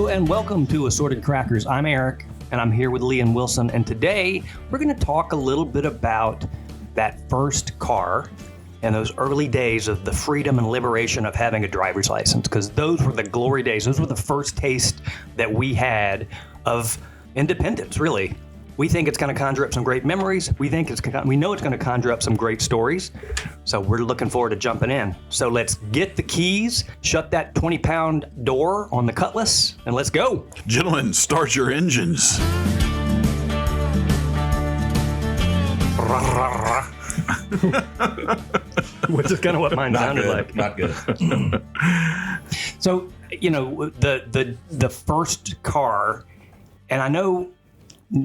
Hello and welcome to Assorted Crackers. I'm Eric and I'm here with Lee and Wilson, and today we're going to talk a little bit about that first car and those early days of the freedom and liberation of having a driver's license, because those were the glory days. Those were the first taste that we had of independence, really. We think it's going to conjure up some great memories. We know it's going to conjure up some great stories. So we're looking forward to jumping in. So let's get the keys, shut that 20-pound door on the Cutlass, and let's go. Gentlemen, start your engines. Which is kind of what mine sounded like. Not good. So, you know, the first car, and I know,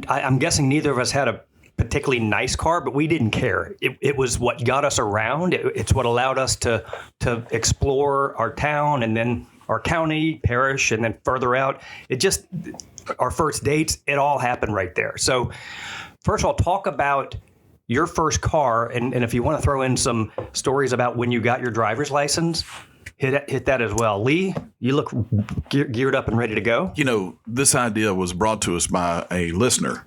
I'm guessing neither of us had a particularly nice car, but we didn't care. It was what got us around. It's what allowed us to explore our town and then our county, parish, and then further out. Our first dates, it all happened right there. So first of all, talk about your first car, and if you want to throw in some stories about when you got your driver's license, hit that as well. Lee, you look geared up and ready to go. You know, this idea was brought to us by a listener.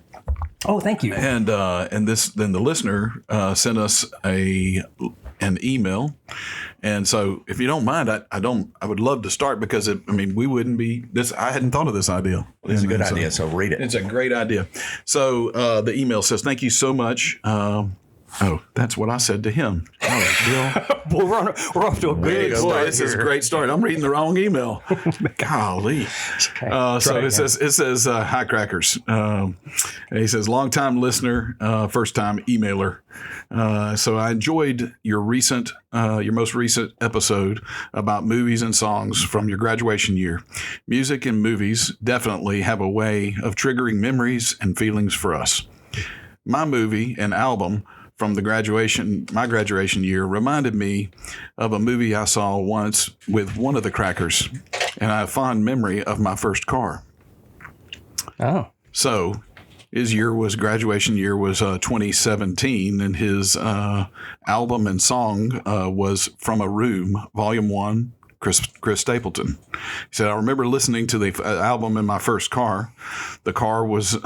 Oh, thank you. And then the listener sent us an email. And so if you don't mind, I would love to start because we wouldn't be this. I hadn't thought of this idea. It's a good idea. So read it. It's a great idea. So the email says, "Thank you so much." Oh, that's what I said to him. All right, Bill. Well, we're off to a good start. This is a great start. I'm reading the wrong email. Golly. So it says, "Hi, Crackers." He says, "Long-time listener, first-time emailer. So I enjoyed your most recent episode about movies and songs from your graduation year. Music and movies definitely have a way of triggering memories and feelings for us. My movie and album from my graduation year reminded me of a movie I saw once with one of the Crackers, and I have a fond memory of my first car." Oh. So his graduation year was 2017, and his album and song was From a Room, Volume 1, Chris Stapleton. He said, "I remember listening to the album in my first car. The car was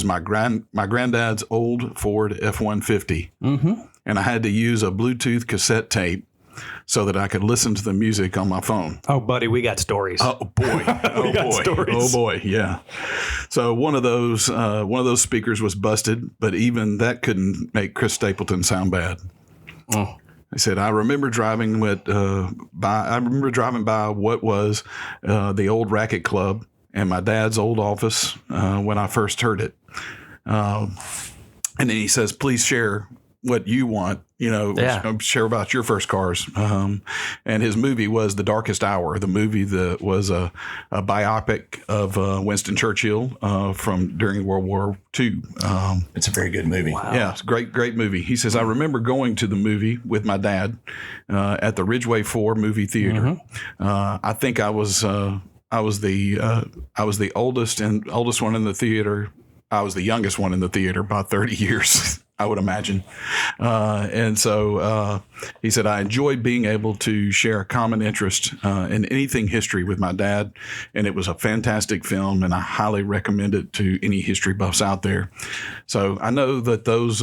my granddad's old Ford F-150, and I had to use a Bluetooth cassette tape so that I could listen to the music on my phone." Oh, buddy, we got stories. Oh boy! Oh boy! Yeah. So one of those speakers was busted, but even that couldn't make Chris Stapleton sound bad. Oh. He said, "I remember driving by what was the old racket club and my dad's old office when I first heard it." And then he says, "Please share what you want, share about your first cars." And his movie was The Darkest Hour, the movie that was a biopic of Winston Churchill from during World War II. It's a very good movie. Wow. Yeah, it's a great movie. He says, "I remember going to the movie with my dad at the Ridgeway 4 movie theater. I think I was the oldest one in the theater. I was the youngest one in the theater by 30 years." I would imagine. And so he said, "I enjoyed being able to share a common interest in anything history with my dad. And it was a fantastic film, and I highly recommend it to any history buffs out there." So I know that those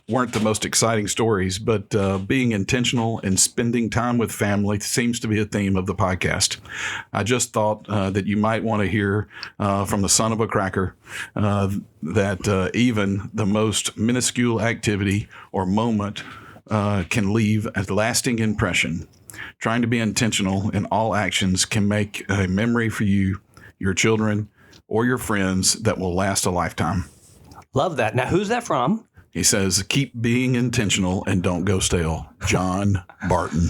weren't the most exciting stories, but being intentional and spending time with family seems to be a theme of the podcast. I just thought that you might want to hear from the son of a cracker that even the most minuscule activity or moment can leave a lasting impression. Trying to be intentional in all actions can make a memory for you, your children, or your friends that will last a lifetime. Love that. Now, who's that from? He says, "Keep being intentional and don't go stale." John Barton.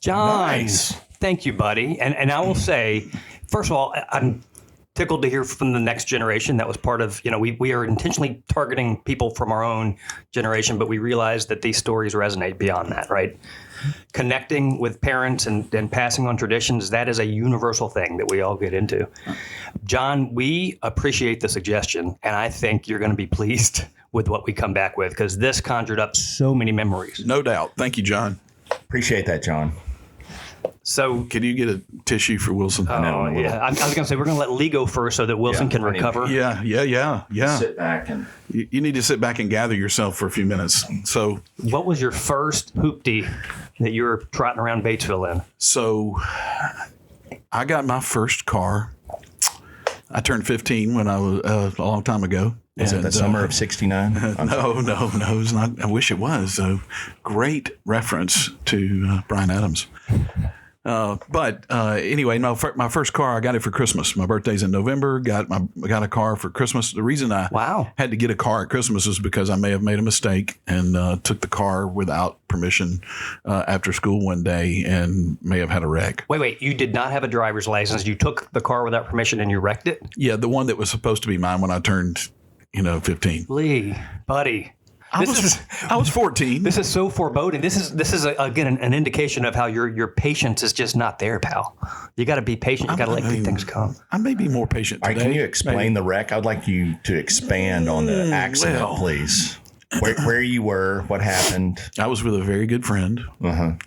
John. Nice. Thank you, buddy. And I will say, first of all, I'm tickled to hear from the next generation. That was part of, we are intentionally targeting people from our own generation, but we realize that these stories resonate beyond that, right? Connecting with parents and passing on traditions, that is a universal thing that we all get into. John, we appreciate the suggestion, and I think you're going to be pleased with what we come back with, because this conjured up so many memories. No doubt. Thank you, John. Appreciate that, John. So, Can you get a tissue for Wilson? oh, yeah. I was going to say, we're going to let Lee go first so that Wilson can recover. Yeah. Sit back and You need to sit back and gather yourself for a few minutes. So What was your first hoopty that you were trotting around Batesville in? So I got my first car. I turned 15 when I was a long time ago. is it the summer of '69? No, it's not. I wish it was. Great reference to Bryan Adams. But anyway, no. My first car, I got it for Christmas. My birthday's in November. Got a car for Christmas. The reason I had to get a car at Christmas is because I may have made a mistake and took the car without permission after school one day and may have had a wreck. Wait. You did not have a driver's license. You took the car without permission and you wrecked it? Yeah, the one that was supposed to be mine when I turned, 15. Lee, buddy. I was 14. This is so foreboding. This is again an indication of how your patience is just not there, pal. You got to be patient. You got to let good things come. I may be more patient All today. right, can you explain the wreck? I'd like you to expand on the accident, please. Where you were, what happened? I was with a very good friend, and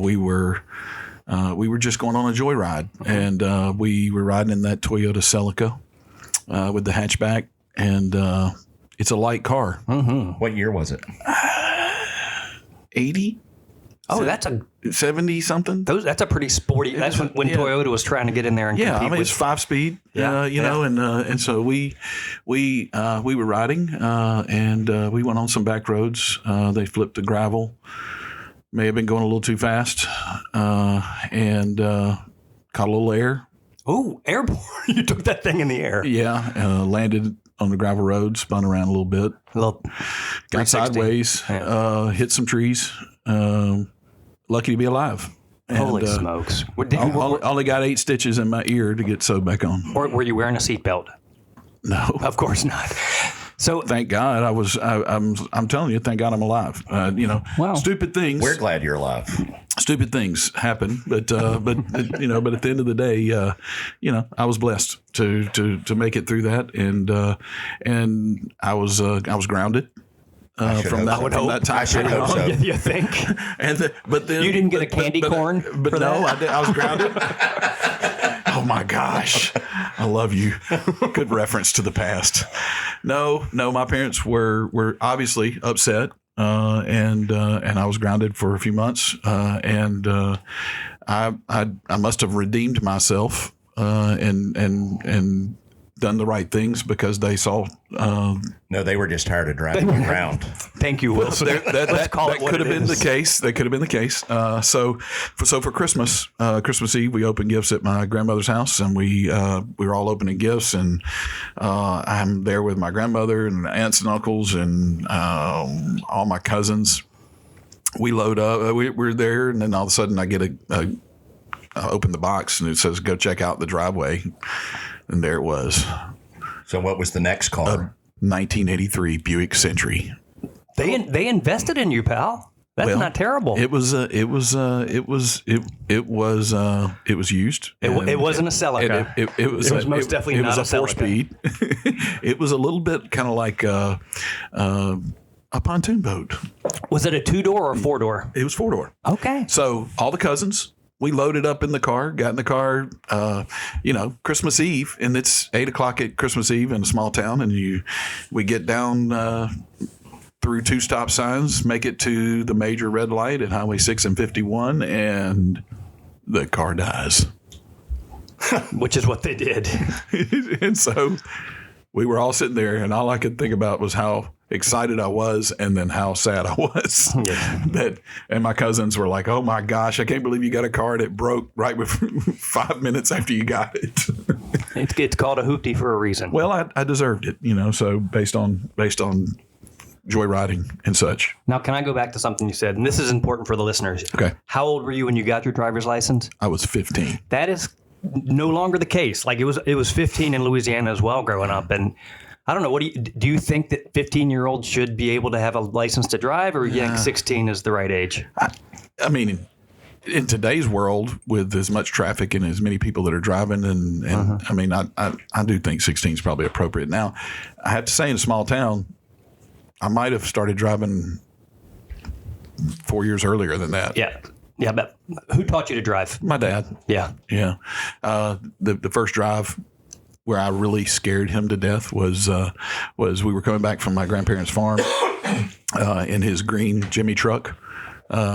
we were just going on a joyride, and we were riding in that Toyota Celica with the hatchback, and it's a light car. What year was it? 80? Oh, that's 70 something. That's a pretty sporty. That's when Toyota was trying to get in there and compete with. It's 5-speed. And so we were riding, and we went on some back roads. They flipped the gravel. May have been going a little too fast, and caught a little air. Oh, airborne! You took that thing in the air. Yeah, landed on the gravel road, spun around a little bit, got sideways, hit some trees. Lucky to be alive. And, Holy smokes! Only got 8 stitches in my ear to get sewed back on. Or were you wearing a seatbelt? No, Of course not. So thank God I was. I'm telling you, thank God I'm alive. Wow. Stupid things. We're glad you're alive. Stupid things happen, but at the end of the day, I was blessed to make it through that, and I was grounded. From that time. I should hope so. you think? But then You didn't get a candy corn But for no, that? I was grounded. Oh my gosh, I love you. Good reference to the past. No, my parents were obviously upset, and I was grounded for a few months, and I must have redeemed myself, and done the right things because they saw. No, they were just tired of driving around. Thank you, Wilson. That could have been the case. That could have been the case. So for Christmas, Christmas Eve, we opened gifts at my grandmother's house, and we were all opening gifts, and I'm there with my grandmother and aunts and uncles and all my cousins. We load up. We're there, and then all of a sudden, I get I open the box, and it says, "Go check out the driveway," and there it was. So what was the next car? 1983 Buick Century. They invested in you, pal. That's not terrible. It was used. It wasn't a Celica. It was most definitely not a Celica. 4-speed. It was a little bit kind of like a pontoon boat. Was it a 2-door or a 4-door? It was 4-door. Okay. So all the cousins, we loaded up in the car, got in the car, Christmas Eve, and it's 8:00 at Christmas Eve in a small town, and we get down through 2 stop signs, make it to the major red light at Highway 6 and 51, and the car dies. Which is what they did. And so we were all sitting there, and all I could think about was how excited I was, and then how sad I was. Yeah. And my cousins were like, "Oh my gosh, I can't believe you got a car that broke right with 5 minutes after you got it." It's called a hoopty for a reason. Well, I deserved it, So based on joyriding and such. Now, can I go back to something you said? And this is important for the listeners. Okay. How old were you when you got your driver's license? I was 15. That is no longer the case. Like it was 15 in Louisiana as well growing up. And I don't know. What do you think that 15-year-olds should be able to have a license to drive, or you think 16 is the right age? I mean, in today's world, with as much traffic and as many people that are driving, and I mean, I do think 16 is probably appropriate. Now, I have to say, in a small town, I might have started driving 4 years earlier than that. Yeah. Yeah, but who taught you to drive? My dad. Yeah. Yeah. The first drive where I really scared him to death was we were coming back from my grandparents' farm in his green Jimmy truck.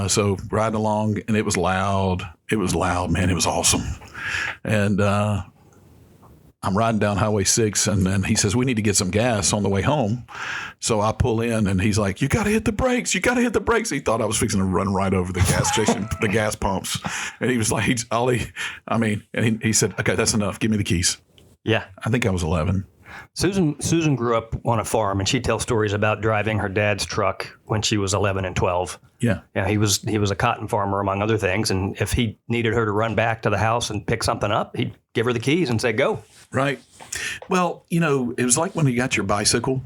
So riding along, and it was loud. It was loud, man. It was awesome. And I'm riding down Highway 6, and then he says, we need to get some gas on the way home. So I pull in, and he's like, you got to hit the brakes. You got to hit the brakes. He thought I was fixing to run right over the gas station, the gas pumps. And he was like, he said, okay, that's enough. Give me the keys. Yeah. I think I was 11. Susan grew up on a farm, and she'd tell stories about driving her dad's truck when she was 11 and 12. Yeah. Yeah, he was a cotton farmer, among other things. And if he needed her to run back to the house and pick something up, he'd give her the keys and say, go. Right. Well, it was like when you got your bicycle.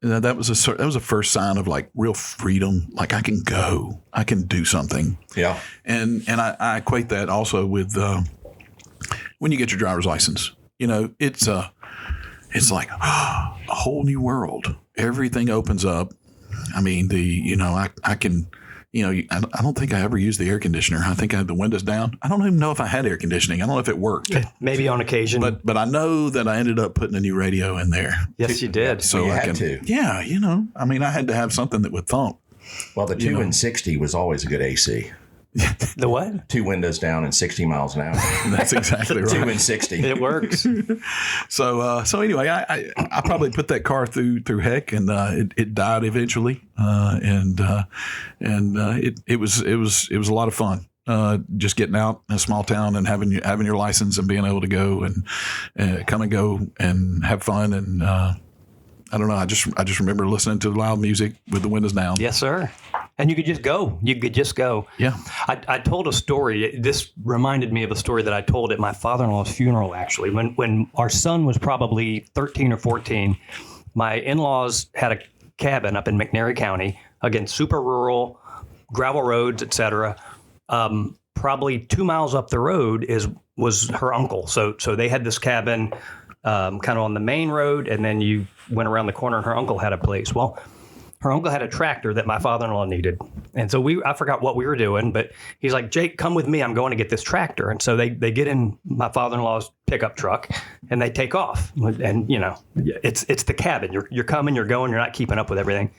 That was the first sign of like real freedom. Like I can go, I can do something. Yeah. And I equate that also with when you get your driver's license. It's like a whole new world. Everything opens up. I mean, I can. I don't think I ever used the air conditioner. I think I had the windows down. I don't even know if I had air conditioning. I don't know if it worked. Maybe on occasion. But I know that I ended up putting a new radio in there. Yes, you did. So you I had to. Yeah, I had to have something that would thump. Well, the 2 and 60 was always a good AC. The what? 2 windows down and 60 miles an hour. That's exactly right. 2 and 60. It works. So anyway, I probably put that car through heck, and it died eventually, and it was a lot of fun. Just getting out in a small town and having your license and being able to go and come and go and have fun, and I don't know. I just remember listening to loud music with the windows down. Yes, sir. And you could just go. Yeah. I told a story. This reminded me of a story that I told at my father-in-law's funeral, actually. When our son was probably 13 or 14, my in-laws had a cabin up in McNairy County, again, super rural, gravel roads, etc. Probably 2 miles up the road was her uncle. So they had this cabin kind of on the main road, and then you went around the corner, and her uncle had a place. Well, her uncle had a tractor that my father-in-law needed. And so I forgot what we were doing, but he's like, Jake, come with me. I'm going to get this tractor. And so they get in my father-in-law's pickup truck and they take off. And, it's the cabin. You're coming, you're going, you're not keeping up with everything.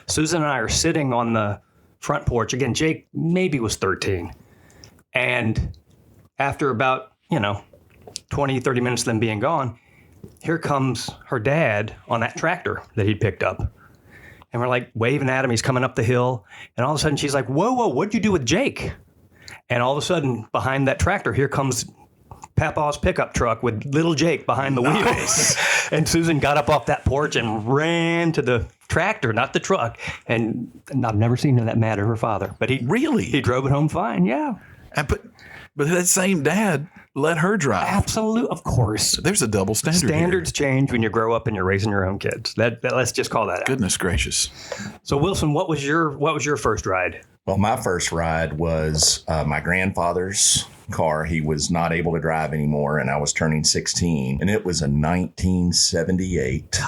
Susan and I are sitting on the front porch. Again, Jake maybe was 13. And after about, 20, 30 minutes of them being gone, here comes her dad on that tractor that he'd picked up. And we're like waving at him. He's coming up the hill. And all of a sudden she's like, whoa, what'd you do with Jake? And all of a sudden behind that tractor, here comes Papa's pickup truck with little Jake behind the wheels. And Susan got up off that porch and ran to the tractor, not the truck. And I've never seen her that mad at her father. But he drove it home fine. Yeah. But that same dad let her drive. Absolutely. Of course. There's a double standard. Standards change when you grow up and you're raising your own kids. That let's just call that out. Goodness gracious. So Wilson, what was your first ride? Well, my first ride was my grandfather's car. He was not able to drive anymore, and I was turning 16. And it was a 1978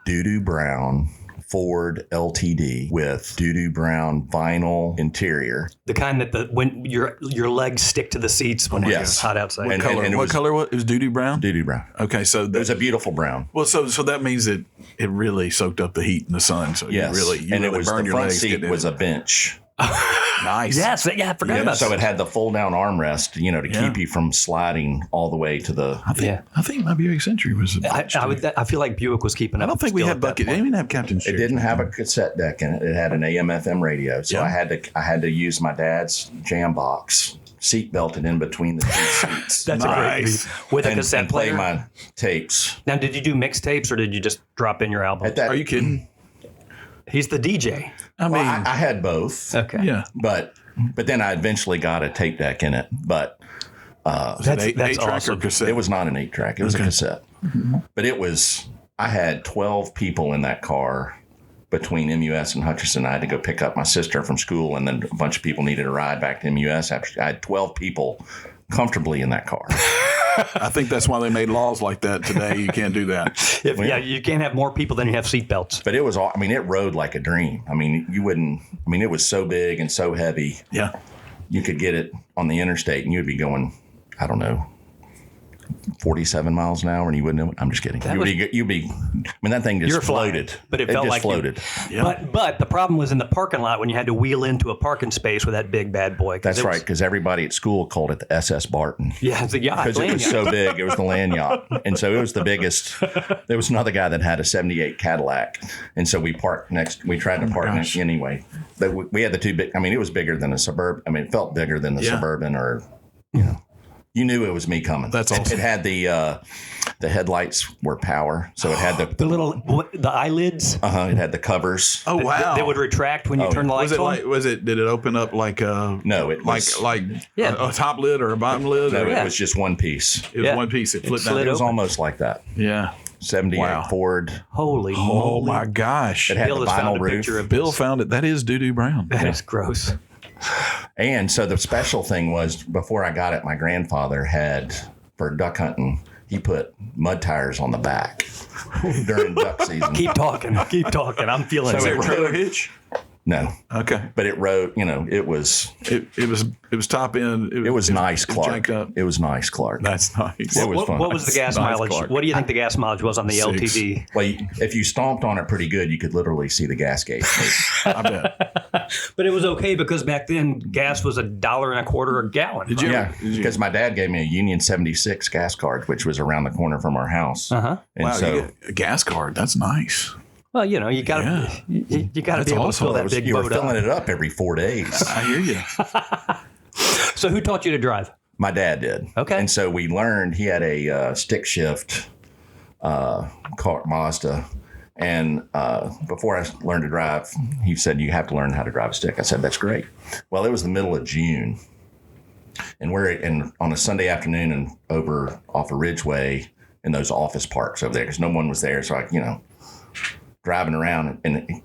Doo-Doo Brown Ford LTD with Doo-Doo Brown vinyl interior. The kind that when your legs stick to the seats when it's hot outside. What color was it? It was Doo-Doo Brown? Doo-Doo Brown. Okay, so It was a beautiful brown. Well, so that means that it really soaked up the heat in the sun. So Yes. you really burned the your front legs. seat was a bench. Nice. Yes, I forgot about So that. it had the fold down armrest, to keep you from sliding all the way to the. I think my Buick Century was a bunch, I feel like Buick was keeping up. I don't think we still had at that bucket. They point. didn't even have captain's It chairs. didn't have a cassette deck in it. It had an AM/FM radio, so Yeah. I had to use my dad's jam box, seat belted in between the two seats. That's a great Nice. movie. With a cassette and play player. my tapes. Now, did you do mixtapes or did you just drop in your album? At that, Are you kidding? He's the DJ. I mean, well, I had both, Okay. yeah. but then I eventually got a tape deck in it. But That's eight-track or awesome. cassette? it was not an 8-track; it was a cassette. But it was. I had 12 people in that car between MUS and Hutchinson. I had to go pick up my sister from school, and then a bunch of people needed a ride back to MUS. I had 12 people comfortably in that car. I think that's why they made laws like that today. You can't do that. You can't have more people than you have seatbelts. But it was all, it rode like a dream. You wouldn't, it was so big and so heavy. Yeah. you could get it on the interstate and you'd be going, I don't know, 47 miles an hour, and you wouldn't know it. I'm just kidding. You'd be. I mean, that thing just floated. But it felt just like floated. But the problem was in the parking lot when you had to wheel into a parking space with that big bad boy. That's right, because everybody at school called it the SS Barton. Yeah, it's a yacht. Because it was so big. It was the land yacht. And so it was the biggest. There was another guy that had a 78 Cadillac. And so we parked next. We tried to park next anyway. But we had the two big. I mean, it was bigger than a Suburban. I mean, it felt bigger than the Suburban or, you knew it was me coming. That's awesome. It had the headlights were power. So it had the eyelids. It had the covers. Oh, wow. They would retract when you turn the lights on. Did it open up like a... No, it was... a top lid or a bottom lid? No, it was just one piece. It was one piece. It flipped down. It was almost like that. Yeah. 78 Ford. Holy moly. Oh, my gosh. It had the vinyl roof. Bill found it. That is Doo-Doo Brown. That is gross. And so the special thing was, before I got it, my grandfather had, for duck hunting, he put mud tires on the back during duck season. Keep talking. I'm feeling it. Was there a trailer hitch? No. Okay. But it rode, it was... It was top end. It was nice, Clark. It was nice, Clark. That's nice. It was fun. What was the gas mileage? Clark. What do you think the gas mileage was on the 6. LTV? Well, if you stomped on it pretty good, you could literally see the gas gauge. I bet. But it was okay because back then gas was $1.25 a gallon. Did you? Yeah, because my dad gave me a Union 76 gas card, which was around the corner from our house. Uh-huh. And Wow, so you get a gas card. That's nice. Well, you got to you got to be able to fill that big you boat were filling it up every 4 days. I hear you. So who taught you to drive? My dad did. Okay. And so we learned, he had a stick shift car, Mazda. And before I learned to drive, he said, you have to learn how to drive a stick. I said, that's great. Well, it was the middle of June. And we're on a Sunday afternoon and over off of Ridgeway in those office parks over there because no one was there. So I, driving around, and it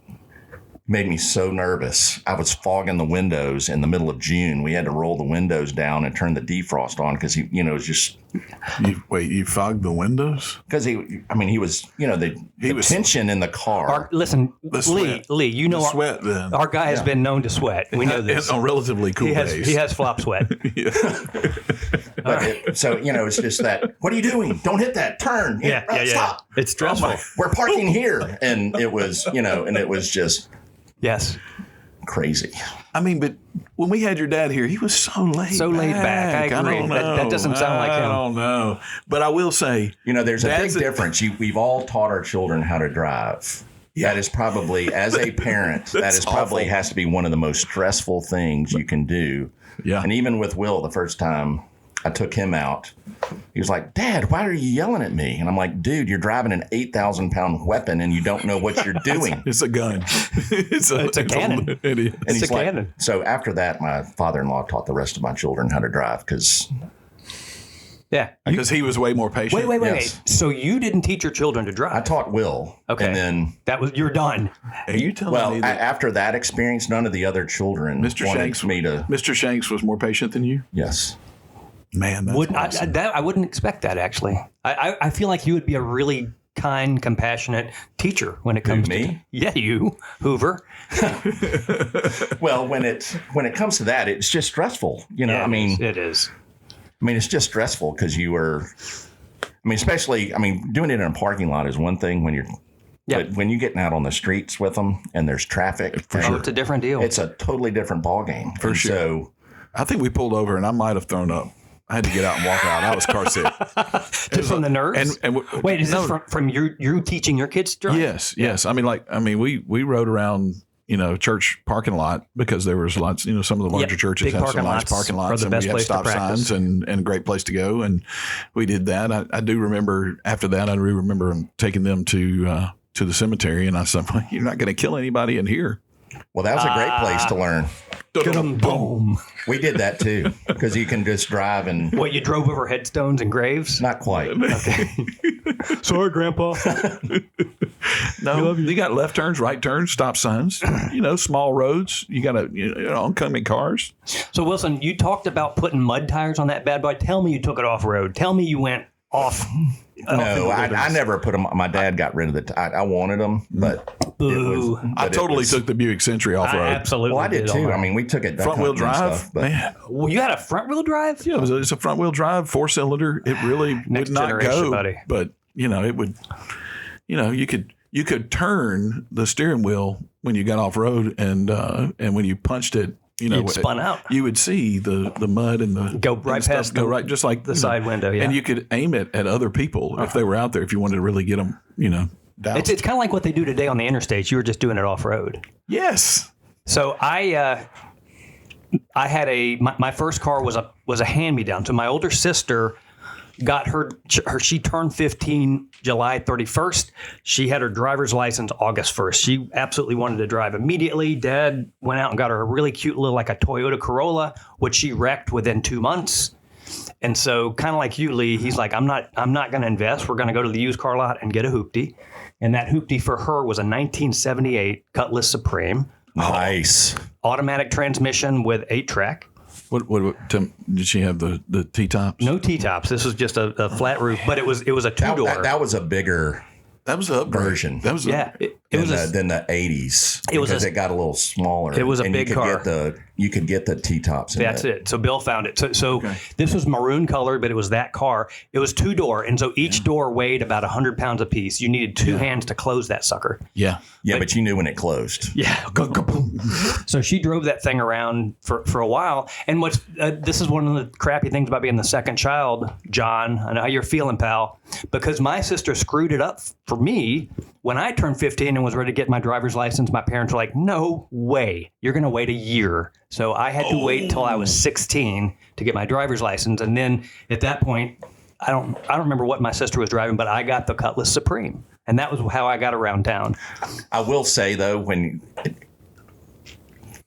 made me so nervous. I was fogging the windows in the middle of June. We had to roll the windows down and turn the defrost on because he, it was just. You fogged the windows? Because he was, the tension in the car. Listen, sweat. Lee, sweat then. Our guy has been known to sweat. We know this. On relatively cool days. He has flop sweat. So, it's just that, what are you doing? Don't hit that. Turn. Stop. It's stressful. We're parking here. And it was, and it was just. Yes. Crazy. I mean, but when we had your dad here, he was so laid back. I agree. That doesn't sound like him. I don't know. But I will say. There's a big difference. We've all taught our children how to drive. Yeah. That is probably, as a parent, probably has to be one of the most stressful things you can do. Yeah. And even with Will, the first time I took him out, he was like, Dad, why are you yelling at me? And I'm like, dude, you're driving an 8,000-pound weapon and you don't know what you're doing. It's a gun. It's a cannon. It is. And he's like, cannon. So after that, my father-in-law taught the rest of my children how to drive because... Yeah. Because he was way more patient. Wait. So you didn't teach your children to drive? I taught Will. Okay. And then... You're done. Are you telling me that... after that experience, none of the other children wanted me to... Mr. Shanks was more patient than you? Yes. Man, that's awesome. I wouldn't expect that, actually. I feel like you would be a really kind, compassionate teacher when it comes to me. Yeah, you, Hoover. Well, when it comes to that, it's just stressful. It is. It's just stressful because you are. Especially, doing it in a parking lot is one thing when you're. Yeah. But when you're getting out on the streets with them and there's traffic, it's a different deal. It's a totally different ballgame. For sure. So, I think we pulled over and I might have thrown up. I had to get out and walk out. I was car sick. Just from the nerves? Wait, is this from you teaching your kids to drive? Yes. We rode around, church parking lot because there was lots, some of the larger churches have some nice parking lots and we had stop signs and a great place to go. And we did that. I do remember after that, I remember taking them to the cemetery and I said, well, you're not going to kill anybody in here. Well, that was a great place to learn. Boom. We did that too because you can just drive and. What, you drove over headstones and graves? Not quite. Okay. Sorry, Grandpa. No, you got left turns, right turns, stop signs. Small roads. You got oncoming cars. So Wilson, you talked about putting mud tires on that bad boy. Tell me you took it off road. Tell me you went off. No, I never put them. My dad got rid of I wanted them, but Boo. I totally took the Buick Century off I road. absolutely. Well, I did on too. mine. I mean, we took it Front wheel duck hunting and drive, stuff, but man. Well, you had a front wheel drive? Yeah, it's a front wheel drive, 4-cylinder. It really Next would not generation, go, buddy. but it would. You could turn the steering wheel when you got off road, and when you punched it, You'd spun out. You would see the mud and the Go right and stuff past go the- right, just like the side window, yeah. And you could aim it at other people if they were out there. If you wanted to really get them, doused. It's kind of like what they do today on the interstates. You were just doing it off road. Yes. So I had my first car was a hand me down. So my older sister got her she turned 15 July 31st. She had her driver's license August 1st. She absolutely wanted to drive immediately. Dad went out and got her a really cute little like a Toyota Corolla, which she wrecked within 2 months. And so kind of like you, Lee, he's like, I'm not going to invest. We're going to go to the used car lot and get a hoopty. And that hoopty for her was a 1978 Cutlass Supreme. nice. Automatic transmission with 8-track. What did she have the T-tops? No T-tops. This was just a flat roof, but it was a 2-door. That was a bigger That was the upgrade. version. That was it than, was the, than the 80s. It was because a- it got a little smaller. It was a and big you could car. You could get the T-tops in That's it. it. So Bill found it. So this was maroon colored, but it was that car. It was 2-door, and so each door weighed about 100 pounds apiece. You needed 2 hands to close that sucker. Yeah. Yeah, but you knew when it closed. Yeah. So she drove that thing around for a while. And this is one of the crappy things about being the second child, John. I know how you're feeling, pal. Because my sister screwed it up for me when I turned 15 and was ready to get my driver's license. My parents were like, "No way, you're going to wait a year." So I had to wait till I was 16 to get my driver's license. And then at that point, I don't remember what my sister was driving, but I got the Cutlass Supreme. And that was how I got around town. I will say though, when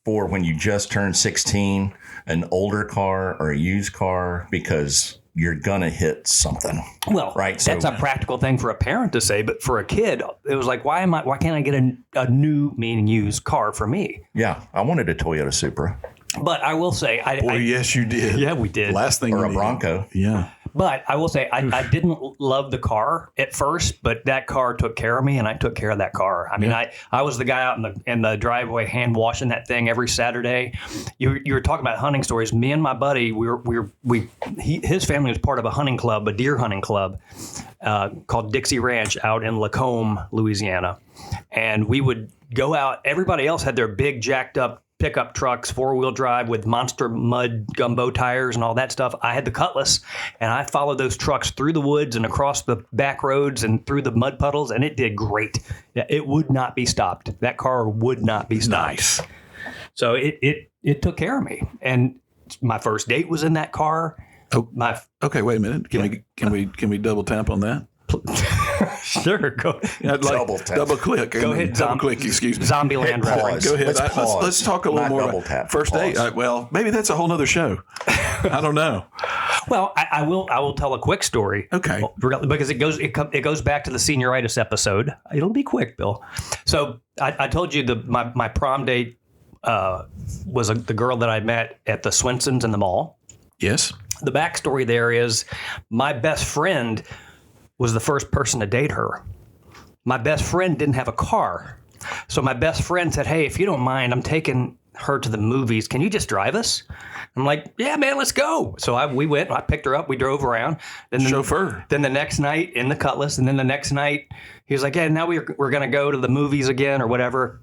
you just turned 16, an older car or a used car, because you're gonna hit something. Well, Right, that's so- a practical thing for a parent to say, but for a kid, it was like, why can't I get a new, meaning used car for me? Yeah, I wanted a Toyota Supra But I will say, Boy, yes, you did. yeah, we did. Last thing or you a needed. Bronco. Yeah. But I will say, I didn't love the car at first, but that car took care of me, and I took care of that car. I mean, I was the guy out in the driveway hand washing that thing every Saturday. You were talking about hunting stories. Me and my buddy, his family was part of a hunting club, a deer hunting club called Dixie Ranch out in Lacombe, Louisiana, and we would go out. Everybody else had their big jacked up pickup trucks, 4-wheel drive with monster mud gumbo tires and all that stuff. I had the Cutlass, and I followed those trucks through the woods and across the back roads and through the mud puddles, and it did great. It would not be stopped. That car would not be stopped. Nice. So it took care of me. And my first date was in that car. Oh. Okay, wait a minute. Can we double tap on that? Sure, go. I'd Double tap. Double click. Go ahead, Double click. Excuse me. Zombieland Hit reference. pause. Go ahead. Let's pause. Let's talk a little Not more double about tap. first date. Pause. Well, maybe that's a whole nother show. I don't know. Well, I will tell a quick story. Okay. Because it goes back to the senioritis episode. It'll be quick, Bill. So I told you my prom date was the girl that I met at the Swenson's in the mall. Yes. The backstory there is my best friend was the first person to date her. My best friend didn't have a car. So my best friend said, "Hey, if you don't mind, I'm taking her to the movies. Can you just drive us?" I'm like, "Yeah, man, let's go." So we went. I picked her up. We drove around. Then Chauffeur. Then the next night in the Cutlass, and then the next night he was like, "Yeah, now we're going to go to the movies again or whatever."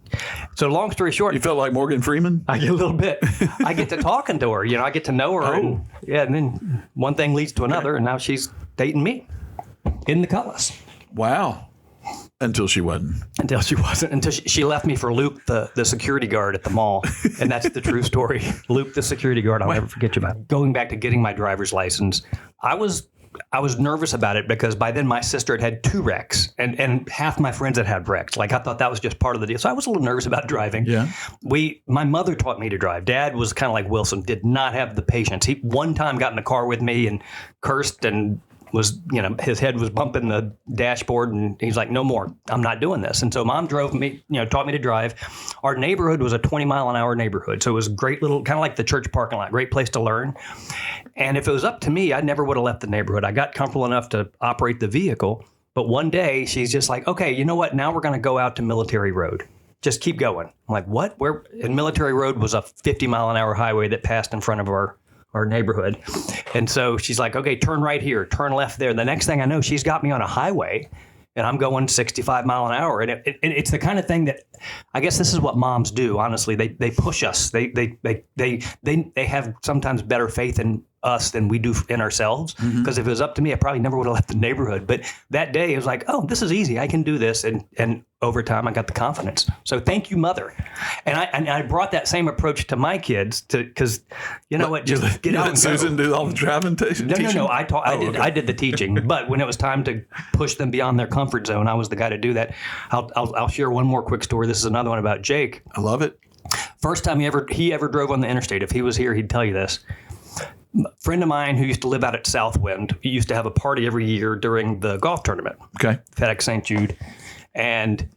So long story short, You felt like Morgan Freeman? I get a little bit. I get to talking to her. I get to know her. And then one thing leads to another, and now she's dating me in the Cutlass. Wow. Until she wasn't. Until she wasn't. Until she left me for Luke, the security guard at the mall. And that's the true story. Luke, the security guard. I'll never forget you about. Going back to getting my driver's license, I was nervous about it because by then my sister had 2 wrecks and half my friends had wrecks. Like I thought that was just part of the deal. So I was a little nervous about driving. Yeah. My mother taught me to drive. Dad was kind of like Wilson, did not have the patience. He one time got in the car with me and cursed and was, his head was bumping the dashboard and he's like, "No more, I'm not doing this." And so mom drove me, taught me to drive. Our neighborhood was a 20-mile-an-hour neighborhood. So it was great little, kind of like the church parking lot, great place to learn. And if it was up to me, I never would have left the neighborhood. I got comfortable enough to operate the vehicle. But one day she's just like, okay, you know what? Now we're going to go out to Military Road. Just keep going. I'm like, what? Where? And Military Road was a 50-mile-an-hour highway that passed in front of our neighborhood. And so she's like, okay, turn right here, turn left there. The next thing I know, she's got me on a highway and I'm going 65 mile an hour. And it's the kind of thing that I guess this is what moms do. Honestly, they push us. They have sometimes better faith in us than we do in ourselves. Because if it was up to me, I probably never would have left the neighborhood. But that day it was like, oh, this is easy. I can do this. And over time I got the confidence. So thank you, Mother. And I brought that same approach to my kids because you know what, just get out and go. Susan do all the driving teaching? No. I did the teaching, but when it was time to push them beyond their comfort zone, I was the guy to do that. I'll share one more quick story. This is another one about Jake. I love it. First time he ever drove on the interstate. If he was here, he'd tell you this. A friend of mine who used to live out at Southwind, he used to have a party every year during the golf tournament. Okay. FedEx St. Jude. And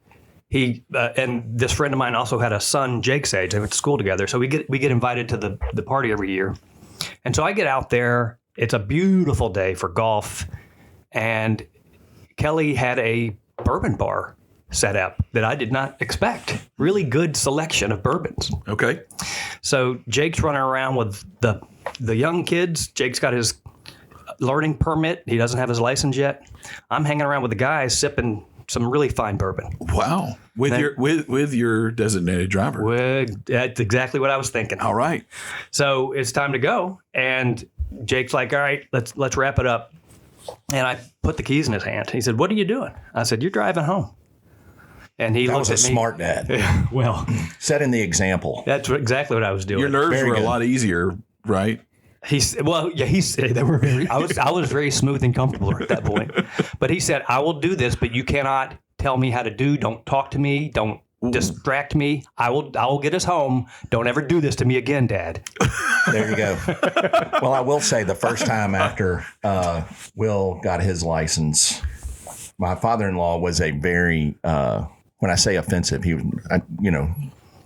he and this friend of mine also had a son, Jake's age. They went to school together. So we get invited to the party every year. And so I get out there. It's a beautiful day for golf. And Kelly had a bourbon bar set up that I did not expect. Really good selection of bourbons. Okay. So Jake's running around with the young kids. Jake's got his learning permit. He doesn't have his license yet. I'm hanging around with the guys sipping some really fine bourbon. Wow. With your designated driver. That's exactly what I was thinking. All right. So it's time to go. And Jake's like, all right, let's wrap it up. And I put the keys in his hand. He said, what are you doing? I said, you're driving home. And he That looked was a at me. smart dad. Well, Setting the example. that's exactly what I was doing. Your nerves Very were good. a lot easier, right? He said they were very. I was very smooth and comfortable at that point. But he said, "I will do this, but you cannot tell me how to do. Don't talk to me. Don't distract me. I will get us home. Don't ever do this to me again, Dad." There you go. Well, I will say the first time after Will got his license, my father-in-law was a very, when I say offensive, he was,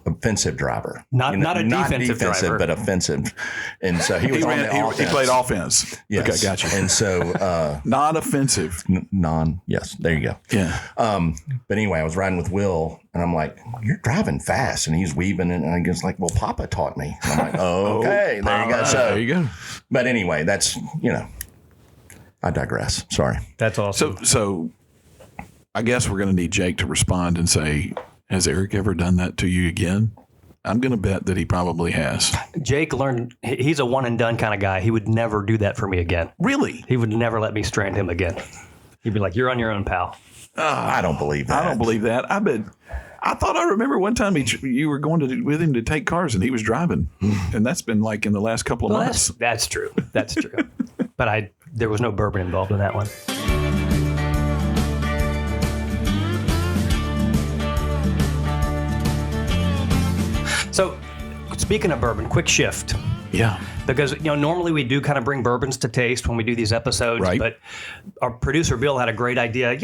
offensive driver. Not a defensive driver. but offensive. And so he was on the offense. He played offense. Yes. Okay, gotcha. And so Not offensive. yes, there you go. Yeah. But anyway, I was riding with Will, and I'm like, "You're driving fast," and he's weaving, and I guess like, "Well, Papa taught me." And I'm like, "Okay, there you go." So There you go. but anyway, that's I digress. Sorry. That's awesome. So I guess we're going to need Jake to respond and say, has Eric ever done that to you again? I'm going to bet that he probably has. Jake learned. He's a one and done kind of guy. He would never do that for me again. Really? He would never let me strand him again. He'd be like, "You're on your own, pal." I don't believe that. I don't believe that. I thought I remember one time you were going with him to take cars and he was driving. And that's been like in the last couple of months. That's true. That's true. But there was no bourbon involved in that one. So, speaking of bourbon, quick shift. Yeah. Because, normally we do kind of bring bourbons to taste when we do these episodes. Right. But our producer, Bill, had a great idea.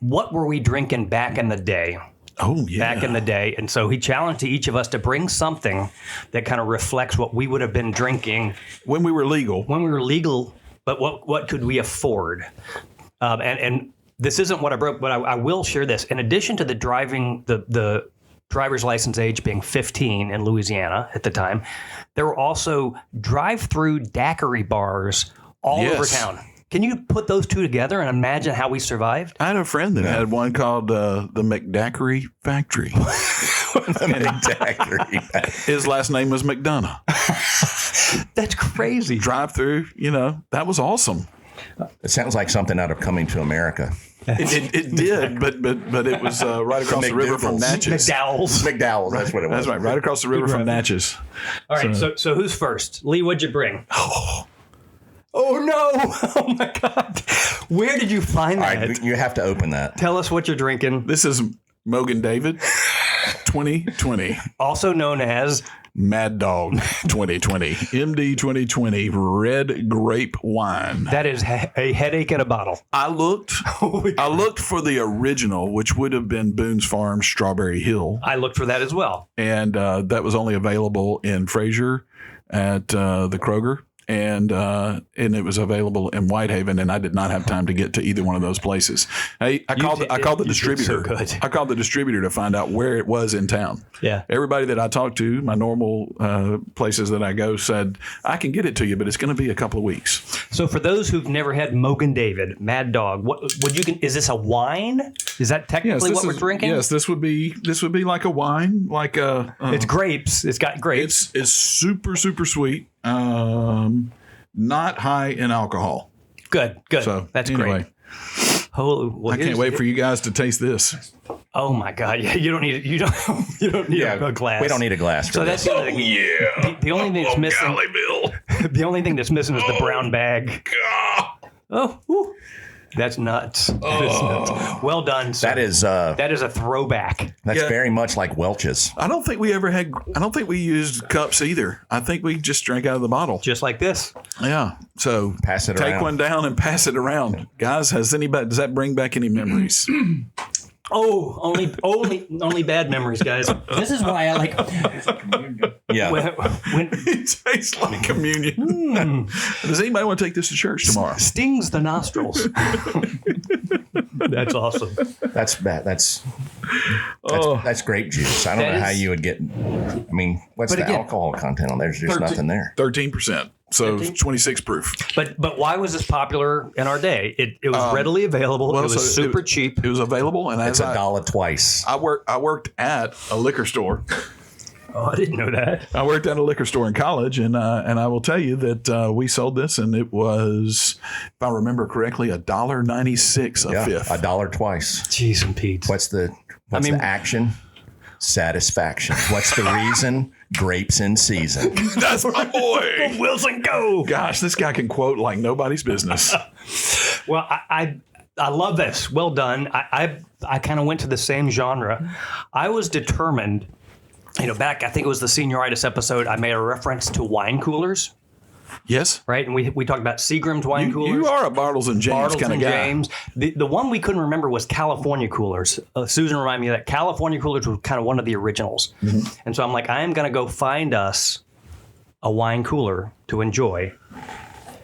What were we drinking back in the day? Oh, yeah. Back in the day. And so he challenged each of us to bring something that kind of reflects what we would have been drinking When we were legal. but what could we afford? And this isn't what I broke, but I will share this. In addition to the driver's license age being 15 in Louisiana at the time, there were also drive-through daiquiri bars all over Yes. town. Can you put those two together and imagine how we survived? I had a friend that had one called the McDaiquiri Factory. Exactly. His last name was McDonough. That's crazy. Drive through, that was awesome. It sounds like something out of Coming to America. It did, but it was right across the river from McDougal's. Natchez. McDowell's. McDowell's, that's what it was. That's right across the river from Natchez. All right, so who's first? Lee, what'd you bring? Oh no! Oh my God! Where did you find All that? right, you have to open that. Tell us what you're drinking. This is Mogan David 2020. Also known as Mad Dog 2020. MD 2020 red grape wine. that is a headache in a bottle. I looked for the original, which would have been Boone's Farm Strawberry Hill. I looked for that as well. And that was only available in Fraser at the Kroger. and it was available in Whitehaven, and I did not have time to get to either one of those places. I called the you did so distributor. good. I called the distributor to find out where it was in town. Yeah. Everybody that I talked to, my normal places that I go, said I can get it to you, but it's going to be a couple of weeks. So for those who've never had Mogan David, Mad Dog, what would you? Is this a wine? Is that technically what we're drinking? Yes, this would be like a wine, like a. It's grapes. It's got grapes. It's super sweet. Not high in alcohol. Good. So That's anyway, great. I can't wait for you guys to taste this. Oh my God! Yeah, you don't need you don't need a glass. We don't need a glass for So this. that's the other thing. The only thing that's missing. Golly, Bill. The only thing that's missing is the brown bag. God. Oh, whew. That's nuts. That is nuts. Well done, sir. That is a throwback. that's Yeah. very much like Welch's. I don't think we used cups either. I think we just drank out of the bottle. Just like this. Yeah. So Pass it take around. one down and pass it around. Guys, does that bring back any memories? Oh, only bad memories, guys. This is why I like Yeah. when It tastes like communion. Does anybody want to take this to church tomorrow? stings the nostrils. That's awesome. That's bad. That's Oh. that's grape juice. I don't That know how is- you would get. I mean, what's But the again, alcohol content on there? There's just nothing there. 13%. So 26 proof. But why was this popular in our day? It was readily available. well, It was so super cheap. It was available, and It's as $1 twice. I worked at a liquor store. Oh, I didn't know that. I worked at a liquor store in college, and I will tell you that we sold this, and it was, if I remember correctly, $1.96 a Yeah, fifth. $1 twice. Jeez and Pete. What's the mean- the action? Satisfaction. What's the reason? Grapes in season. That's my boy. Wilson, go! Gosh, this guy can quote like nobody's business. Well, I love this. Well done. I kind of went to the same genre. I was determined. Back, I think it was the Senioritis episode, I made a reference to wine coolers, Yes, right? And we talked about Seagram's wine coolers. you are a Bartles and James Bartles kind of and guy. James. The one we couldn't remember was California coolers. Susan reminded me that California coolers was kind of one of the originals. Mm-hmm. And so I'm like, I am going to go find us a wine cooler to enjoy.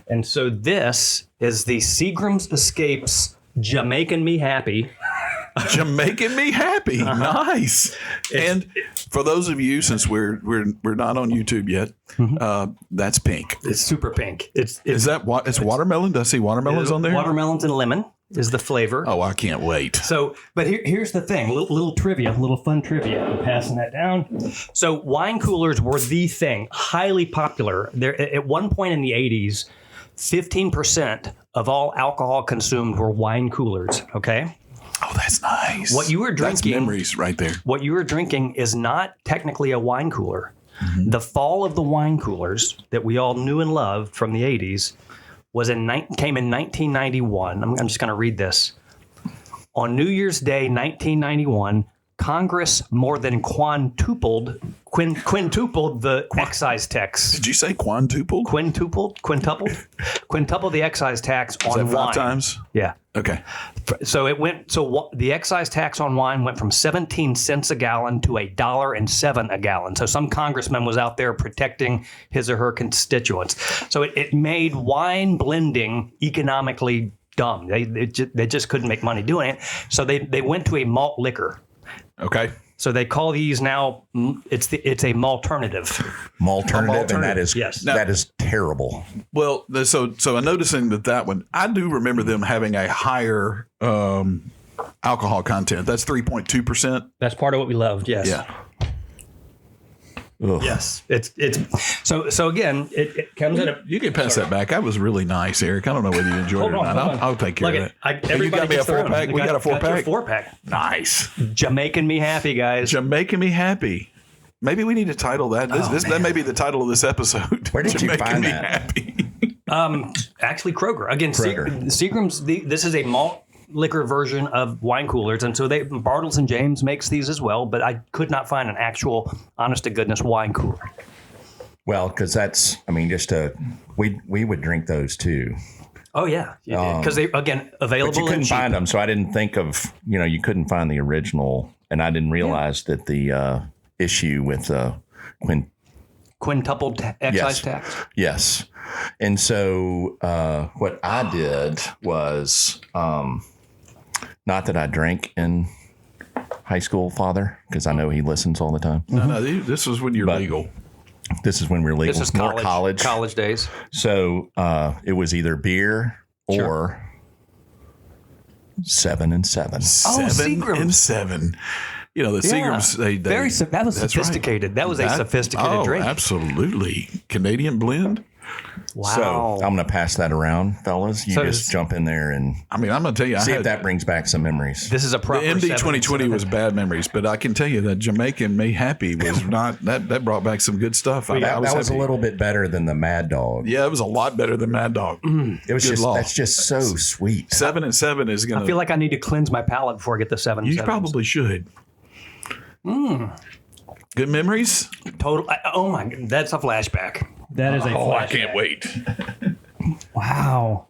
And so this is the Seagram's Escapes Jamaican Me Happy. Jamaican me happy. Nice. And for those of you, since we're not on YouTube yet, that's pink. It's super pink. Is that what? It's watermelon. Do I see watermelons on there? Watermelons and lemon is the flavor. Oh, I can't wait. So, but here's the thing, little trivia, little fun trivia. I'm passing that down. So wine coolers were the thing, highly popular. There at one point in the 80s, 15% of all alcohol consumed were wine coolers. Okay. Oh, that's nice. What you were That's drinking- memories right there. What you were drinking is not technically a wine cooler. The fall of the wine coolers that we all knew and loved from the 80s came in 1991. I'm just going to read this. On New Year's Day, 1991, Congress more than quintupled the excise tax. Did you say quintuple? Quintupled the excise tax on Is that wine. 5 times? Yeah. Okay. So the excise tax on wine went from 17 cents a gallon to $1.07 a gallon. So some congressman was out there protecting his or her constituents. So it made wine blending economically dumb. They just couldn't make money doing it. So they went to a malt liquor. Okay. So they call these now. It's a malternative. Malternative, and that is Yes. that is terrible. Well, so I'm noticing that one, I do remember them having a higher alcohol content. That's 3.2%. That's part of what we loved. Yes. Yeah. Ugh. Yes. It's so again. It comes in a. You can pass that back. That was really nice, Eric. I don't know whether you enjoyed it or not. Hold on. I'll take care Look of at- it. You got me a gets their 4-pack? own. We got a 4-pack? 4-pack. Nice. Jamaican me happy, guys. Jamaican me happy. Maybe we need to title that. That may be the title of this episode. Where did you Jamaican find me that? happy. Actually, Kroger. Again, Kroger. Seagram's. This is a malt liquor version of wine coolers, and so Bartles and James makes these as well. But I could not find an actual, honest to goodness, wine cooler. Well, because we would drink those too. Oh yeah, because they again available. But you and couldn't cheap. find them, so I didn't think of you couldn't find the original, and I didn't realize that the issue with Quintupled excise Yes. tax. yes, And so what I did was, not that I drank in high school, Father, because I know he listens all the time. No, this is when you're legal. This is when we're legal. This is More college days. So it was either beer or 7 and 7. 7 Seagram's. and 7. The Seagrams, they that was that's sophisticated. Right. That was a sophisticated drink. Absolutely. Canadian blend. Wow. So I'm going to pass that around, fellas. You So just jump in there and I mean, I'm going to tell you, see I if had, that brings back some memories. This is a the proper MD 7 2020 and was 7. bad memories, but I can tell you that Jamaican Me Happy was not, that brought back some good stuff. That was a happy. little bit better than the Mad Dog. Yeah, it was a lot better than Mad Dog. It was Good just law. that's just so sweet. 7 and 7 is going I to. feel like I need to cleanse my palate before I get the 7 and You 7. probably should. Good memories? Total. Oh my, that's a flashback. That is a Oh, I flashback. can't wait. Wow.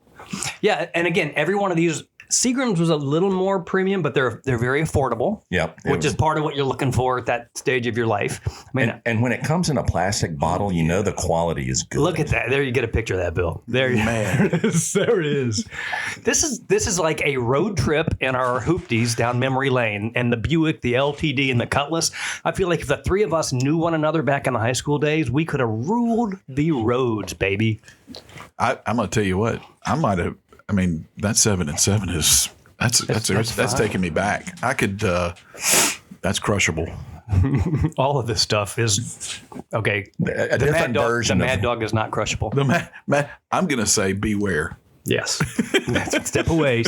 Yeah, and again, every one of these Seagram's was a little more premium, but they're very affordable. Yep. Which is part of what you're looking for at that stage of your life. I mean, and when it comes in a plastic bottle, you know the quality is good. look at that. There you get a picture of that, Bill. There you Man. there it is. This is like a road trip in our hoopties down memory lane, and the Buick, the LTD, and the Cutlass. I feel like if the three of us knew one another back in the high school days, we could have ruled the roads, baby. I'm going to tell you what. I might have. I mean, that 7 and 7 is that's taking me back. I could. That's crushable. All of this stuff is okay. A different version The of Mad Dog is not crushable. I'm going to say beware. Yes. Step away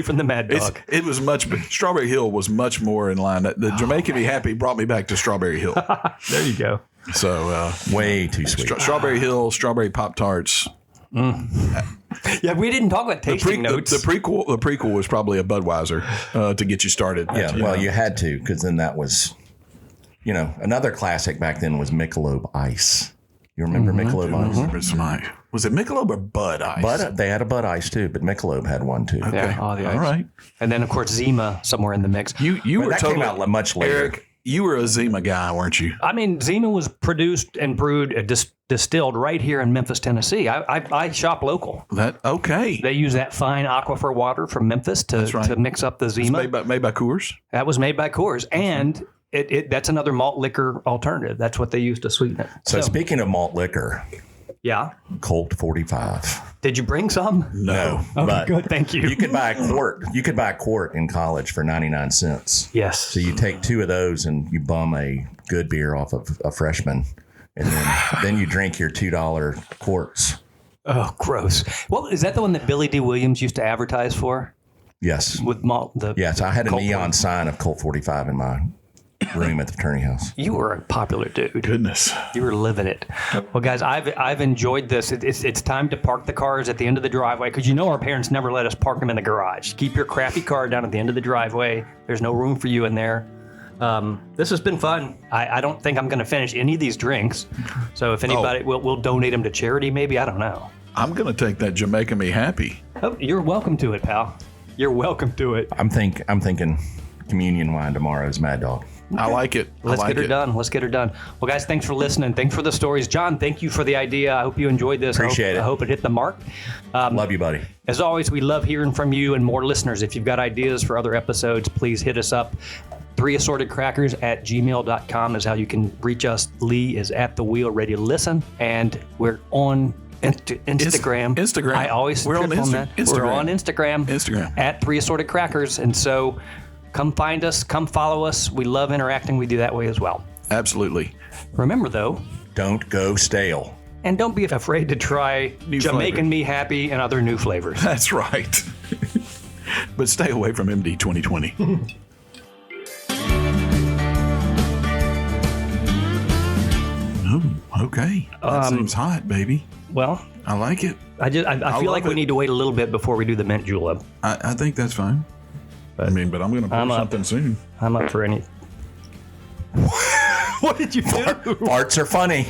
from the Mad Dog. It was much. Strawberry Hill was much more in line. The Jamaican Me Happy brought me back to Strawberry Hill. There you go. So way too sweet. Strawberry Hill, Strawberry Pop Tarts. Yeah, we didn't talk about tasting notes. The prequel was probably a Budweiser to get you started. Yeah, well, you had to, because then that was, another classic back then was Michelob Ice. You remember Michelob Ice? Was it Michelob or Bud Ice? Bud, they had a Bud Ice too, but Michelob had one too. Yeah, all the ice. All right. And then of course Zima somewhere in the mix. You But were that totally came out much later. Eric. You were a Zima guy, weren't you? I mean, Zima was produced and brewed, distilled right here in Memphis, Tennessee. I shop local. Okay. They use that fine aquifer water from Memphis to mix up the Zima. Made by Coors. That was made by Coors, and that's another malt liquor alternative. That's what they use to sweeten it. So speaking of malt liquor, yeah. Colt 45. Did you bring some? No, Okay, but good. Thank you. you could buy a quart. You could buy a quart in college for 99 cents. Yes. So you take 2 of those and you bum a good beer off of a freshman, and then you drink your $2 quarts. Oh, gross. Well, is that the one that Billy D. Williams used to advertise for? Yes. With malt? Yes, I had a Colt neon sign of Colt 45 in my room at the fraternity house. You were a popular dude. Goodness. You were living it. Well, guys, I've enjoyed this. It's time to park the cars at the end of the driveway because our parents never let us park them in the garage. Keep your crappy car down at the end of the driveway. There's no room for you in there. This has been fun. I don't think I'm going to finish any of these drinks. So if anybody, we'll donate them to charity maybe. I don't know. I'm going to take that Jamaican Me Happy. Oh, you're welcome to it, pal. You're welcome to it. I'm thinking communion wine tomorrow is Mad Dog. I like it. Let's get her done. Let's get her done. Well, guys, thanks for listening. Thanks for the stories. John, thank you for the idea. I hope you enjoyed this. Appreciate it. I hope it hit the mark. Love you, buddy. As always, we love hearing from you and more listeners. If you've got ideas for other episodes, please hit us up. 3assortedcrackers@gmail.com is how you can reach us. Lee is at the wheel, ready to listen. And we're on Instagram. Instagram. I always We're on trip that. Instagram. We're on Instagram. Instagram. At 3assortedcrackers. And so come find us. Come follow us. We love interacting with you that way as well. Absolutely. Remember, though, Don't go stale. and don't be afraid to try New Jamaican flavor. Me Happy and other new flavors. That's right. But stay away from MD 2020. Oh, okay. That seems hot, baby. Well, I like it. I feel love like we it. need to wait a little bit before we do the mint julep. I think that's fine. But I'm going to pour I'm up. something soon. I'm up for any. What did you do? Farts are funny.